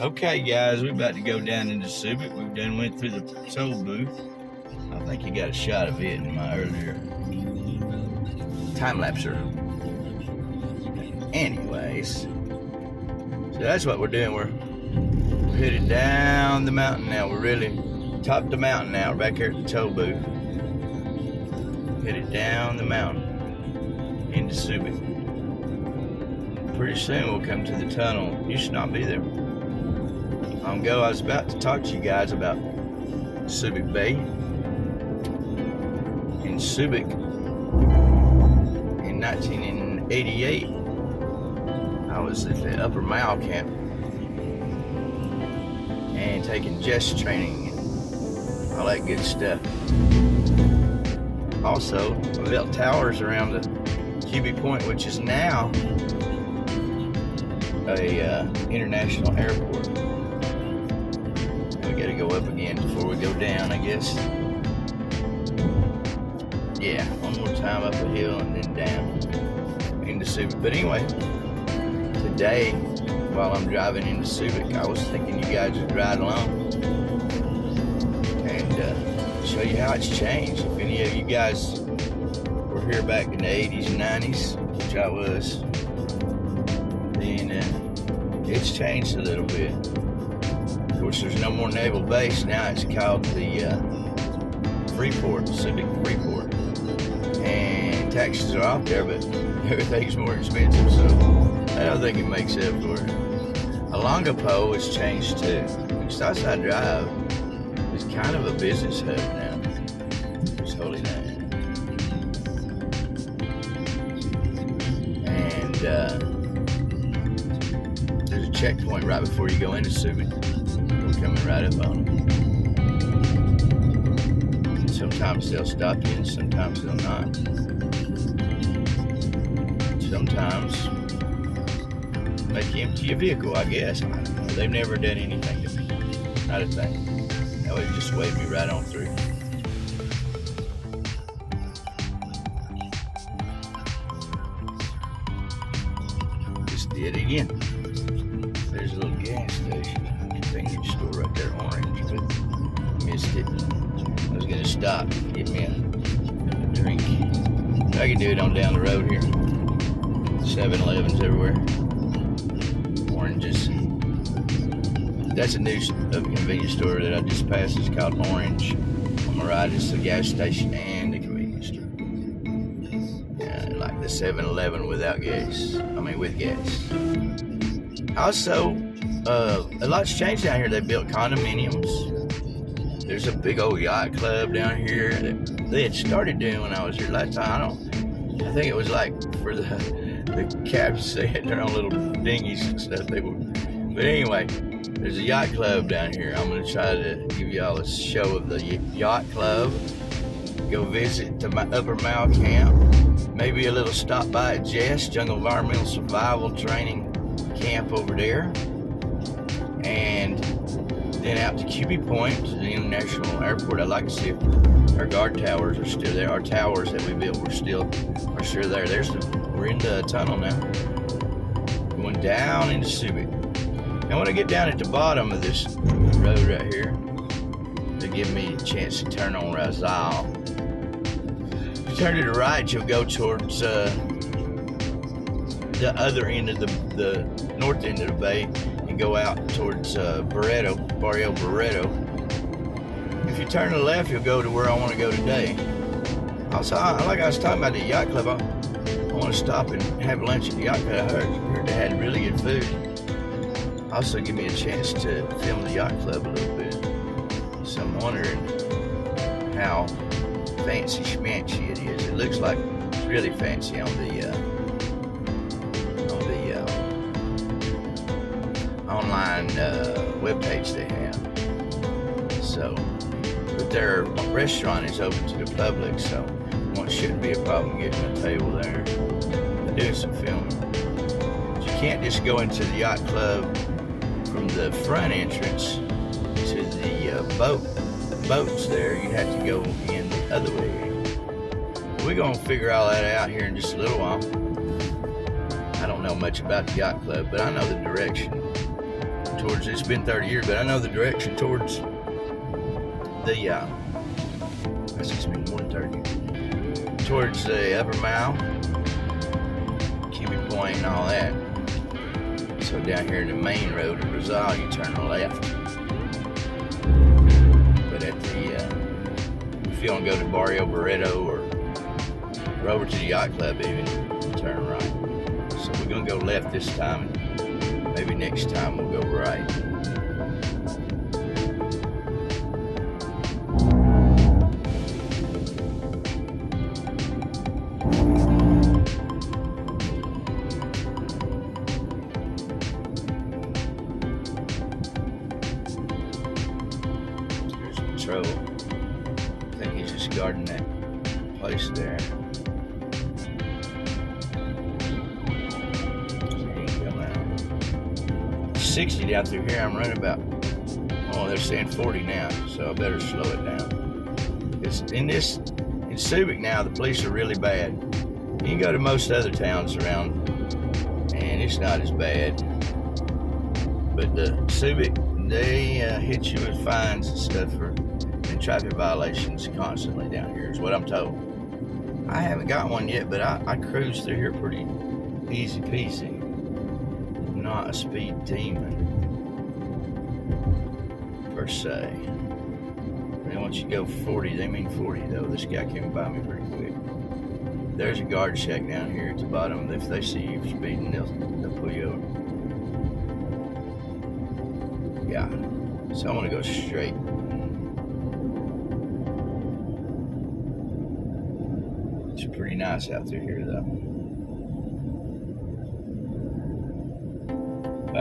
Okay, guys, we're about to go down into Subic. We've done went through the toll booth. I think you got a shot of it in my earlier time lapser. Anyways, so that's what we're doing. We're headed down the mountain now. We're really top the mountain now. We're back here at the toll booth. Headed down the mountain into Subic. Pretty soon we'll come to the tunnel. You should not be there. I was about to talk to you guys about Subic Bay. In Subic, in 1988, I was at the Upper Mile camp and taking JEST training and all that good stuff. Also, I built towers around the QB Point, which is now a international airport. We gotta go up again before we go down, I guess. Yeah, one more time up a hill and then down into Subic. But anyway, today, while I'm driving into Subic, I was thinking you guys would ride along and show you how it's changed. If any of you guys were here back in the 80s and 90s, which I was, then it's changed a little bit. Of course, there's no more naval base now. It's called the Freeport, Subic Freeport, and taxes are out there, but everything's more expensive, so I don't think it makes up for it. Alongapo has changed too. Southside Drive is kind of a business hub now. It's Holy Land, and there's a checkpoint right before you go into Subic. Coming right up on them. Sometimes they'll stop you and sometimes they'll not. Sometimes make you empty your vehicle, I guess. They've never done anything to me. Not a thing. That would just wave me right on through. Just did it again. There's a little gas station. Convenience store right there, orange, but missed it. I was gonna stop, get me a drink. I can do it on down the road here. 7-Elevens everywhere. Oranges. That's a new convenience store that I just passed. It's called Orange. On my right, it's the gas station and the convenience store. Like the 7-Eleven without gas. With gas. Also, a lot's changed down here. They built condominiums. There's a big old yacht club down here that they had started doing when I was here last time. I think it was like for the cabs. They had their own little dinghies and stuff. But anyway, there's a yacht club down here. I'm gonna try to give y'all a show of the yacht club. Go visit to my Upper Mile camp. Maybe a little stop by at JEST, Jungle Environmental Survival Training Camp over there. And then out to QB Point, to the International Airport. I'd like to see if our guard towers are still there. Our towers that we built are still there. We're in the tunnel now. Going down into Subic. And when I get down at the bottom of this road right here, they give me a chance to turn on Razal. If you turn to the right, you'll go towards the other end of the north end of the bay. Go out towards Barrio Barreto. If you turn to the left, you'll go to where I want to go today. Also, like I was talking about the yacht club, I want to stop and have lunch at the yacht club. I heard they had really good food. Also, give me a chance to film the yacht club a little bit. So I'm wondering how fancy schmancy it is. It looks like it's really fancy on the online webpage they have. So, but their restaurant is open to the public, so it shouldn't be a problem getting a table there and doing some filming. But you can't just go into the yacht club from the front entrance to the boats there. You have to go in the other way. We're gonna figure all that out here in just a little while. I don't know much about the yacht club, but I know the direction. towards, it's been 30 years, but I know the direction towards the, it's been more than 30 years, towards the Upper Mile, Cubic Point and all that. So down here in the main road of Rizal, you turn left. But at the, if you want to go to Barrio Barreto or over to the yacht club even, turn right. So we're gonna go left this time. Maybe next time we'll go right. There's patrol. I think he's just guarding that place there. 60 down through here. I'm running about, oh, they're saying 40 now, so I better slow it down. It's in Subic now, the police are really bad. You can go to most other towns around and it's not as bad, but the Subic, they hit you with fines and stuff for and traffic violations constantly down here, is what I'm told. I haven't got one yet, but I cruise through here pretty easy peasy. Not a speed demon per se. And once you go 40, they mean 40 though. This guy came by me pretty quick. There's a guard shack down here at the bottom. If they see you speeding, they'll pull you over. Yeah. So I'm gonna go straight. It's pretty nice out through here though.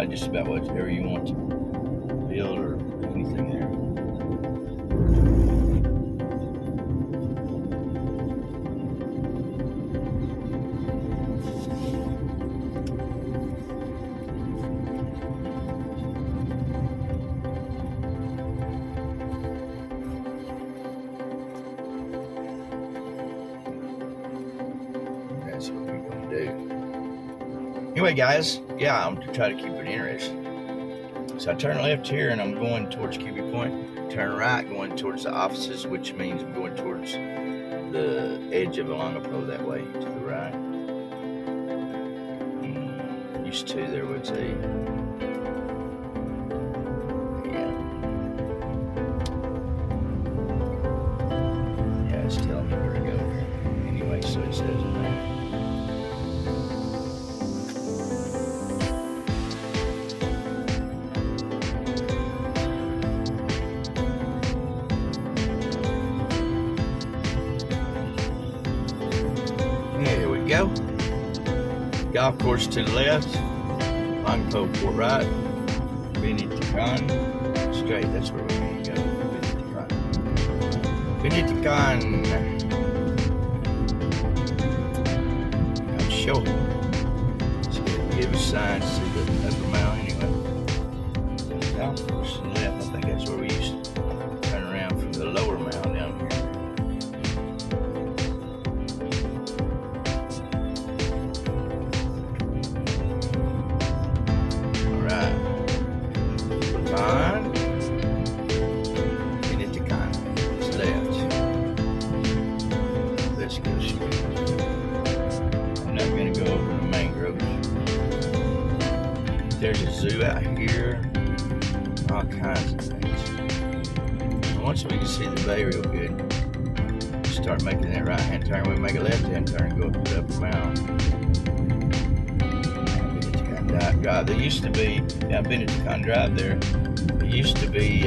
Just about whatever you want to build or anything there. That's what we're going to do. Anyway, guys, yeah, I'm to try to keep it interesting. So I turn left here and I'm going towards Cubic Point. Turn right going towards the offices, which means I'm going towards the edge of Alongapo that way to the right. Used to, there was a, yeah, it's telling me where to go. Anyway, so it says in there. Go. Golf course to the left, Longpo Port right, Benitican, straight, that's where we're going to go, Benitican. I'm sure. It's going to give us signs to the Upper Mile anyway. Golf course to the left, I think that's where we used to turn around from the Lower Mile down here. There's a zoo out here, all kinds of things. And once we can see the bay real good, start making that right-hand turn. We make a left-hand turn and go up to the Upper Mile. Benitican Drive. There used to be, yeah, Benitican Drive there. There used to be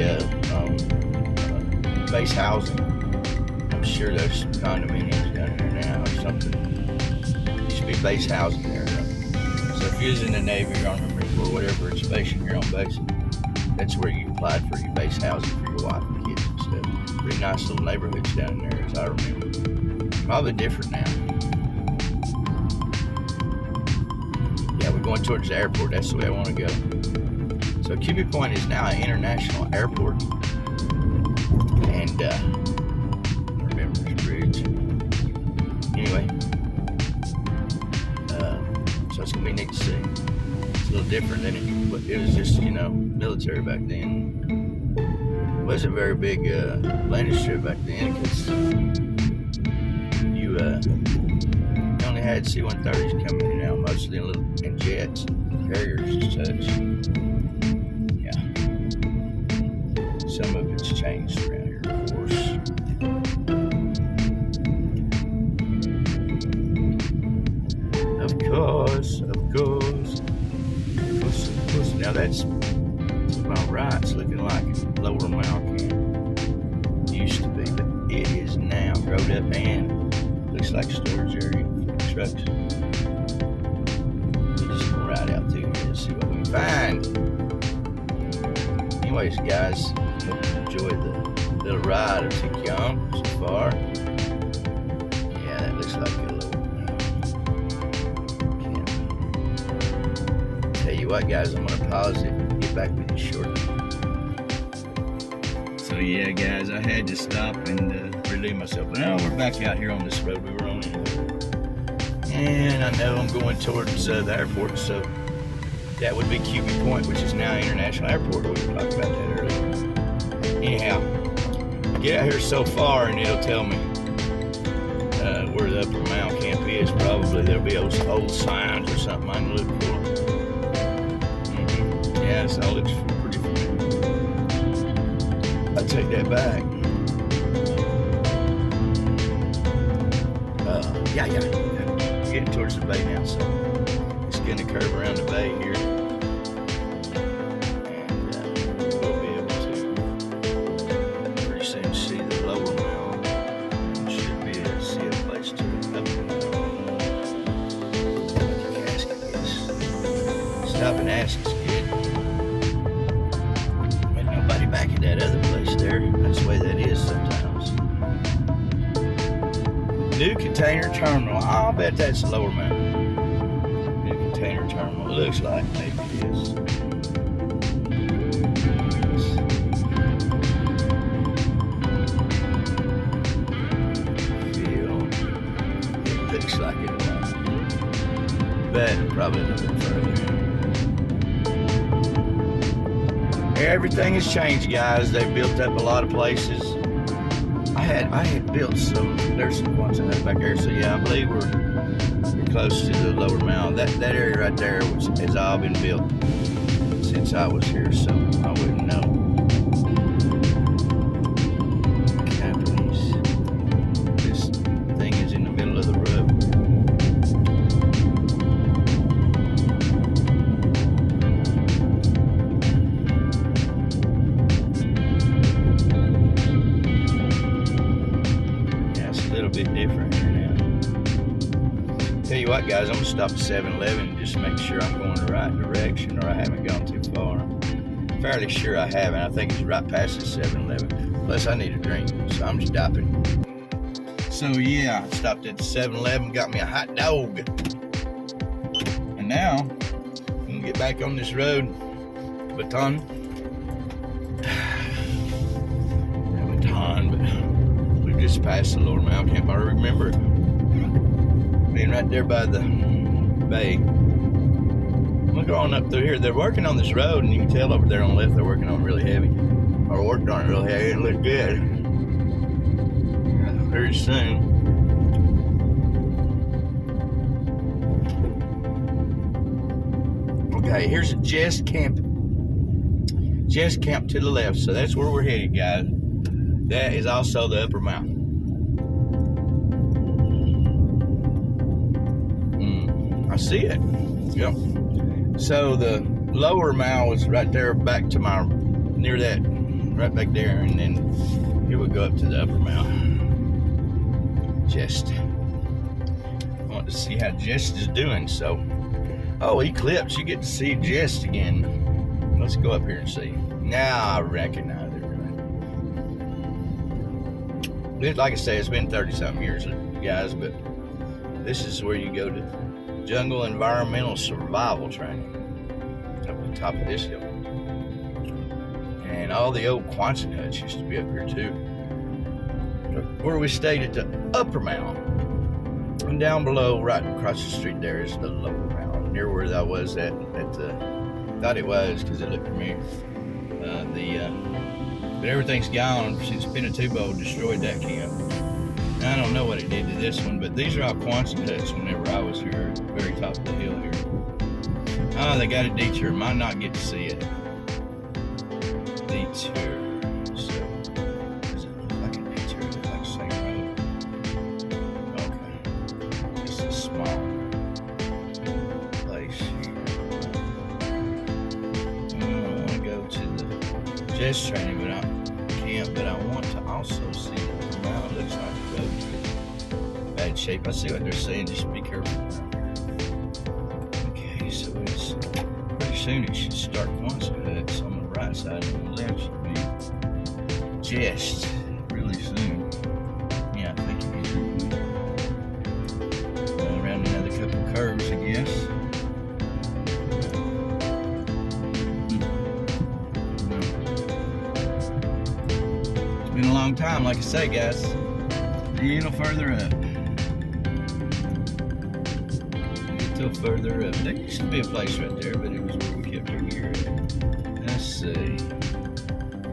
base housing. I'm sure there's some condominiums down here now or something. There used to be base housing there. So if you're in the Navy or on the Marine Corps, whatever it's stationed here on base, that's where you applied for your base housing for your wife and kids and stuff. Pretty nice little neighborhoods down there, as I remember. Probably different now. Yeah, we're going towards the airport. That's the way I want to go. So Cubic Point is now an international airport. And, remember this bridge. Anyway. So it's going to be neat to see. It's a little different than it it was just, you know, military back then. It wasn't a very big landing strip back then because you only had C-130s coming in and out, mostly in jets, carriers and such. Yeah. Some of it's changed around here, of course. Of course. Now that's to my right. It's looking like Lower Mount used to be, but it is now. Road up and looks like storage area for trucks. We're just gonna ride out through here and see what we can find. Anyways, guys, hope you enjoyed the little ride I took you on so far. Yeah, that looks like a little. Tell you what, guys, I'm gonna pause it and get back with you shortly. So yeah, guys, I had to stop and relieve myself. But now we're back out here on this road we were on, and I know I'm going towards the airport. So that would be Cubic Point, which is now International Airport. We were talking about that earlier. Anyhow, get out here so far, and it'll tell me where the Upper Mount camp is. Probably there'll be old signs or something I can look for. Yeah, so it looks pretty familiar. I take that back. Yeah. Getting towards the bay now, so it's gonna curve around the bay here, and we'll be able to pretty soon see the Lower Mount. Should be able to see a place to up. Stop and ask is good. Back at that other place there. That's the way that is sometimes. New container terminal. I'll bet that's the Lower Mount. New container terminal. It looks like maybe it is. It looks like it. But probably a little bit further. Everything has changed, guys. They've built up a lot of places. I had built some. There's some Quonset back there, so yeah, I believe we're close to the Lower Mount. That area right there has all been built since I was here, so I wouldn't know. Companies. This thing is in the middle of the road. Bit different here now. Tell you what, guys, I'm gonna stop at 7-Eleven and just make sure I'm going the right direction, or I haven't gone too far. I'm fairly sure I haven't. I think it's right past the 7-Eleven. Plus, I need a drink, so I'm stopping. So yeah, I stopped at the 7-Eleven, got me a hot dog, and now I'm gonna get back on this road, Baton. But just past the Lower Mount camp. I remember being right there by the bay. Look on up through here. They're working on this road, and you can tell over there on the left they're working on it really heavy. Or worked on it really heavy. It looked good. Very soon. Okay, here's a JEST camp. JEST camp to the left, so that's where we're headed, guys. That is also the Upper Mount. I see it. Yep. So the Lower Mount was right there back to my, near that, right back there, and then here we go up to the Upper Mount. JEST. I want to see how JEST is doing, so. Oh, Eclipse, you get to see JEST again. Let's go up here and see. Now I recognize it. Like I say, it's been 30-something years, guys, but this is where you go to jungle environmental survival training up at the top of this hill. And all the old Quonset huts used to be up here too. Where we stayed at the Upper Mount. And down below, right across the street there, is the Lower Mount, near where I was at the Thought it was because it looked familiar. But everything's gone since Pinatubo destroyed that camp. And I don't know what it did to this one, but these are all Quonset huts whenever I was here at the very top of the hill here. Oh, they got a detour. Might not get to see it. Detour. So, does it look like a detour? It looks like the same road. Okay. Just a small place here. I want to go to the JEST training, but I can't. But I want to also see it. Now it looks like the road's in bad shape. I see what they're saying. Just be careful. Okay, so it's pretty soon it should start Quonset huts on the right side, and the left should be JEST really soon. Yeah, I think it is. Around another couple curves, I guess. It's been a long time, like I say, guys. A little further up. A little further up. There used to be a place right there, but it was where we kept our gear at. Let's see.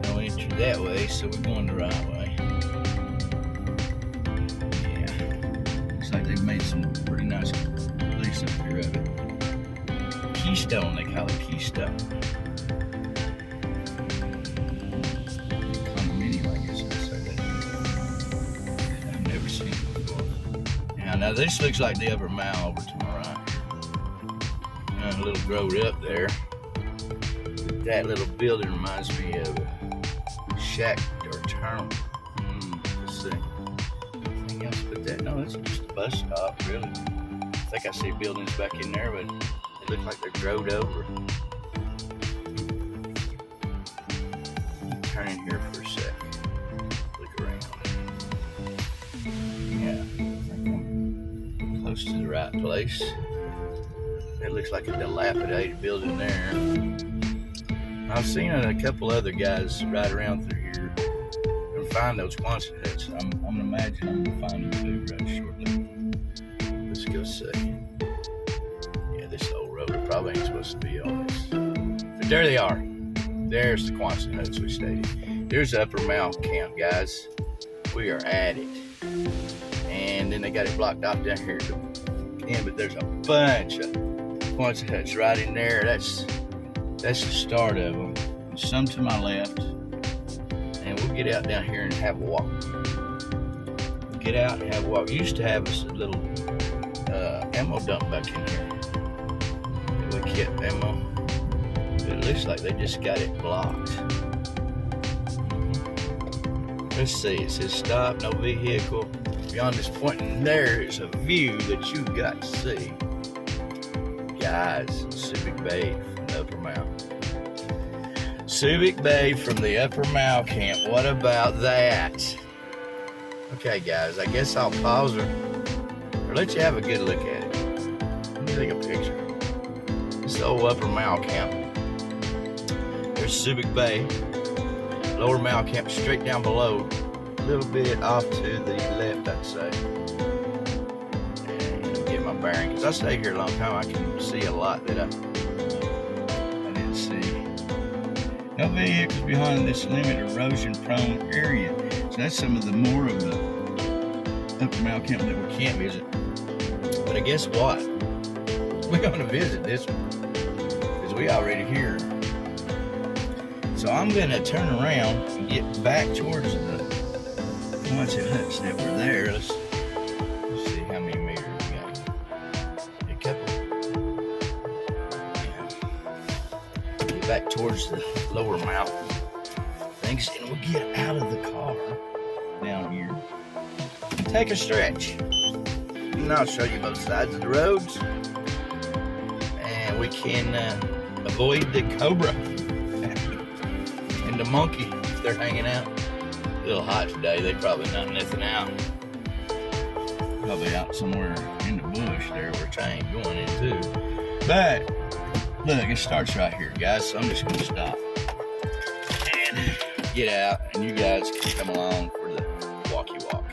No entry that way, so we're going the right way. Yeah. Looks like they've made some pretty nice place up here of it. Keystone, they call it Keystone. Now this looks like the upper mile over to my right. A little growed up there. That little building reminds me of a shack or terminal. Let's see. Anything else but that? No, it's just a bus stop, really. I think I see buildings back in there, but they look like they're growed over. Turn in here for a sec. Look around. Yeah. Close to the right place. It looks like a dilapidated building there. I've seen a couple other guys ride around through here and find those Quonset huts. I'm gonna imagine I'm gonna find them too right shortly. Let's go see. Yeah, this old road probably ain't supposed to be on this. But there they are. There's the Quonset huts we stayed in. There's the Upper Mile camp, guys. We are at it. And then they got it blocked off down here but there's a bunch of Quonset huts right in there. That's the start of them. Some to my left, and we'll get out down here and have a walk. Get out and have a walk. We used to have us a little ammo dump back in here. We kept ammo, but it looks like they just got it blocked. Let's see. It says stop, no vehicle. Beyond this point, and there is a view that you've got to see. Guys, Subic Bay from the Upper Mile. Subic Bay from the Upper Mile camp. What about that? Okay, guys, I guess I'll pause or let you have a good look at it. Let me take a picture. This old Upper Mile camp. There's Subic Bay. Lower Mile camp straight down below. A little bit off to the left, I'd say. And get my bearing, because I stay here a long time. I can see a lot that I didn't see. No vehicles behind this limit erosion-prone area. So that's some of the more of the Upper Mile camp that we can't visit. But guess what? We're going to visit this one because we already here. So I'm going to turn around and get back towards the Quonset huts that were there. Let's see how many meters we got. A couple. Yeah. Get back towards the lower mouth things, and we'll get out of the car down here. Take a stretch, and I'll show you both sides of the roads, and we can avoid the cobra and the monkey if they're hanging out. A little hot today. They probably not nothing out. Probably out somewhere in the bush there where I ain't going into. But look, it starts right here, guys. So I'm just gonna stop and get out, and you guys can come along for the walkie walk.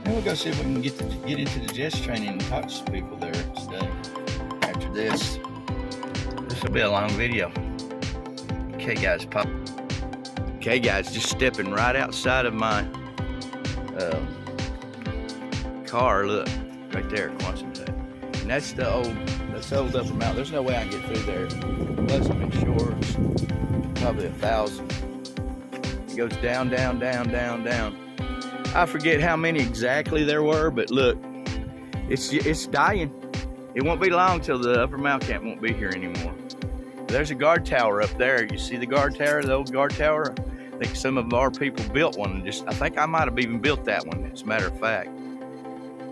Then we'll go see if we can get into the JEST training and talk to some people there today. After this, let's This will be a long video. Okay guys, Okay guys, just stepping right outside of my car. Look, right there, Quonset hut. And that's the old upper mountain. There's no way I can get through there. Plus I'm in shorts, probably 1,000. It goes down, down, down, down, down. I forget how many exactly there were, but look, it's dying. It won't be long till the upper mount camp won't be here anymore. There's a guard tower up there. You see the guard tower, the old guard tower? I think some of our people built one. I think I might have even built that one, as a matter of fact.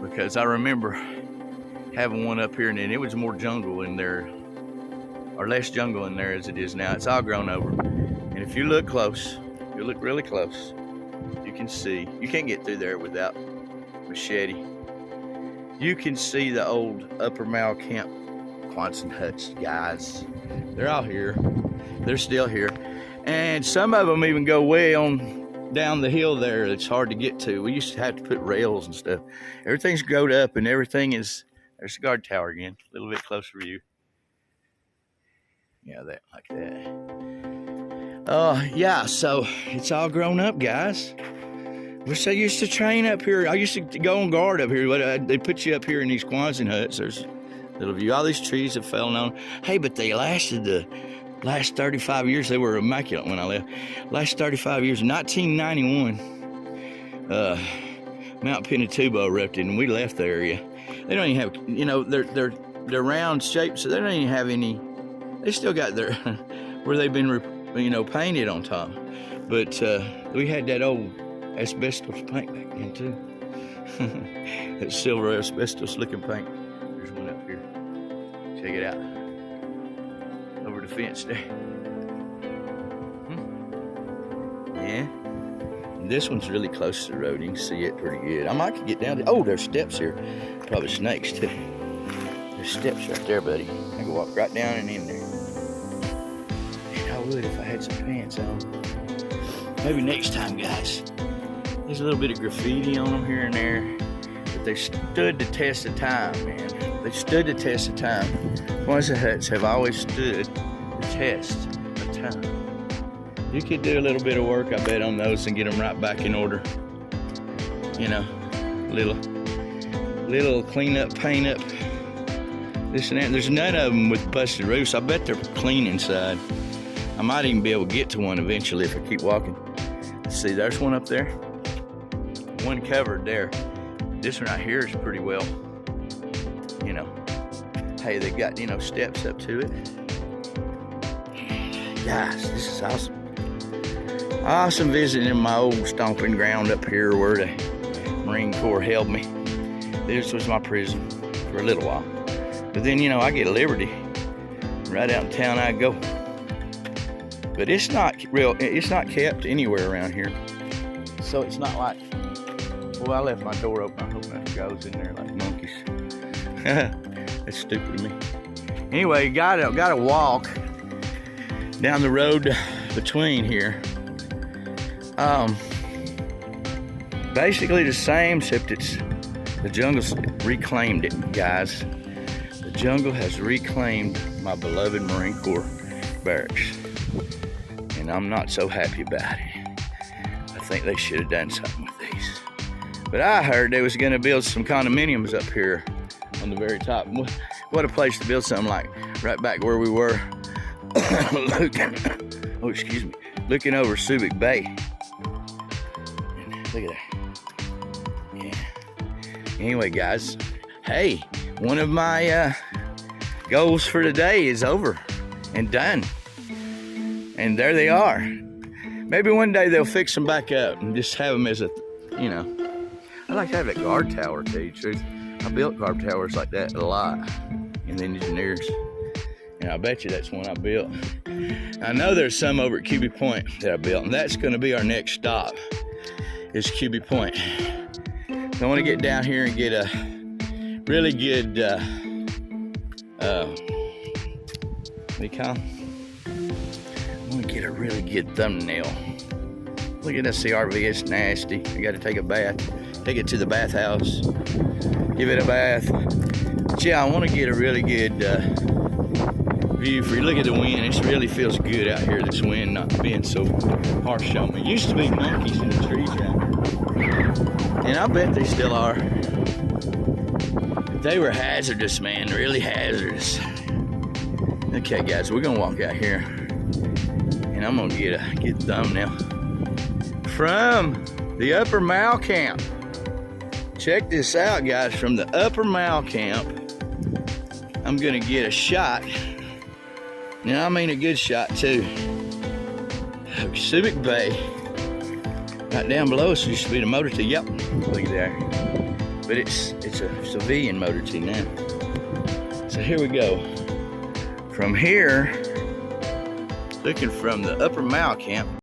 Because I remember having one up here, and then it was more jungle in there, or less jungle in there as it is now. It's all grown over. And if you look close, you look really close, you can see, you can't get through there without machete. You can see the old upper mile camp Quonset huts, guys. They're all here. They're still here. And some of them even go way on down the hill there. It's hard to get to. We used to have to put rails and stuff. Everything's growed up and everything is, there's the guard tower again. A little bit closer view. Yeah, that like that. Yeah, so it's all grown up, guys. We're so used to train up here. I used to go on guard up here, but they put you up here in these Quonset huts. There's a little view. All these trees have fallen on. Hey, but they lasted the last 35 years. They were immaculate when I left. Last 35 years, 1991, Mount Pinatubo erupted, and we left the area. They don't even have, you know, they're round shaped, so they don't even have any. They still got their where they've been, you know, painted on top. But we had that old asbestos paint back then too. That silver asbestos looking paint. There's one up here. Check it out. Over the fence there. Yeah. And this one's really close to the road. You can see it pretty good. I might get down to, oh, there's steps here. Probably snakes too. There's steps right there, buddy. I can walk right down and in there. Man, I would if I had some pants on. Maybe next time, guys. There's a little bit of graffiti on them here and there, but they stood the test of time, man. They stood the test of time. Quonset huts have always stood the test of time. You could do a little bit of work, I bet, on those and get them right back in order. You know, little clean up, paint up, this and that. There's none of them with busted roofs. I bet they're clean inside. I might even be able to get to one eventually if I keep walking. See, there's one up there. One covered there. This one right here is pretty well, you know, hey, they got, you know, steps up to it. Guys, this is awesome. Awesome visiting my old stomping ground up here where the Marine Corps held me. This was my prison for a little while. But then, you know, I get a liberty. Right out in town I go. But it's not real, it's not kept anywhere around here. So it's not like, well, I left my door open. I hope nothing goes in there like monkeys. That's stupid of me. Anyway, gotta walk down the road between here. Basically the same, except it's the jungle's reclaimed it, guys. The jungle has reclaimed my beloved Marine Corps barracks, and I'm not so happy about it. I think they should have done something with these. But I heard they was going to build some condominiums up here on the very top. What a place to build something like right back where we were looking over Subic Bay. Look at that. Yeah. Anyway, guys, hey, one of my goals for today is over and done. And there they are. Maybe one day they'll fix them back up and just have them as a, you know. I like to have that guard tower, to tell you the truth. I built guard towers like that a lot in the engineers. And I bet you that's one I built. I know there's some over at QB Point that I built, and that's gonna be our next stop, is QB Point. I wanna get down here and get a really good, what do you call them? I wanna get a really good thumbnail. Look at that CRV, it's nasty. I gotta take a bath. Take it to the bathhouse, give it a bath. But yeah, I want to get a really good view for you. Look at the wind. It really feels good out here. This wind not being so harsh on me. Used to be monkeys in the trees out here, and I bet they still are. They were hazardous, man. Really hazardous. Okay, guys, we're gonna walk out here, and I'm gonna get a thumbnail from the Upper Mal Camp. Check this out, guys. From the Upper Mal Camp, I'm gonna get a shot. Now, I mean a good shot too. Subic Bay. Right down below us used to be the motor T. Yep, look there. But it's a civilian motor T now. So here we go. From here, looking from the Upper Mal Camp.